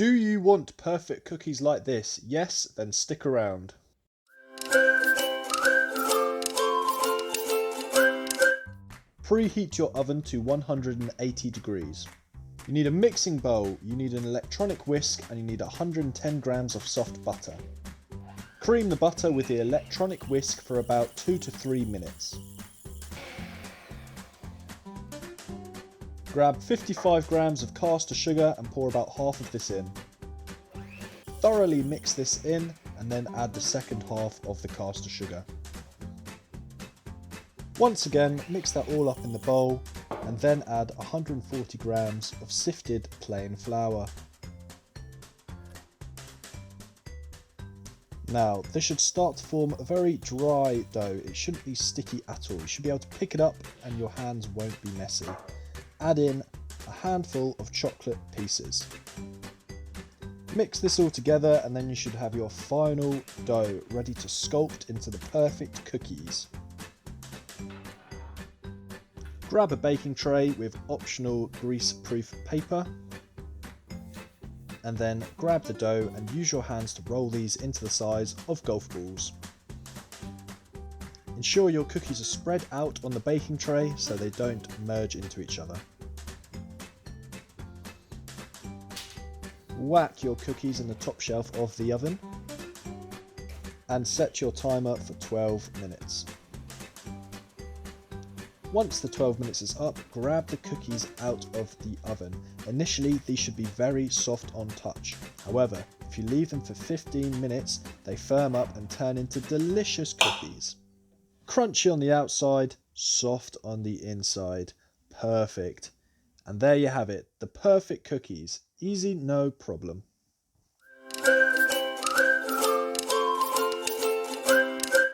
Do you want perfect cookies like this? Yes? Then stick around. Preheat your oven to 180 degrees. You need a mixing bowl, you need an electronic whisk, and you need 110 grams of soft butter. Cream the butter with the electronic whisk for about 2 to 3 minutes. Grab 55 grams of caster sugar and pour about half of this in. Thoroughly mix this in and then add the second half of the caster sugar. Once again, mix that all up in the bowl and then add 140 grams of sifted plain flour. Now, this should start to form a very dry dough. It shouldn't be sticky at all. You should be able to pick it up and your hands won't be messy. Add in a handful of chocolate pieces. Mix this all together and then you should have your final dough ready to sculpt into the perfect cookies. Grab a baking tray with optional grease-proof paper and then grab the dough and use your hands to roll these into the size of golf balls. Ensure your cookies are spread out on the baking tray so they don't merge into each other. Whack your cookies in the top shelf of the oven and set your timer for 12 minutes. Once the 12 minutes is up, grab the cookies out of the oven. Initially, these should be very soft on touch. However, if you leave them for 15 minutes, they firm up and turn into delicious cookies. Crunchy on the outside, soft on the inside. Perfect. And there you have it, the perfect cookies. Easy, no problem.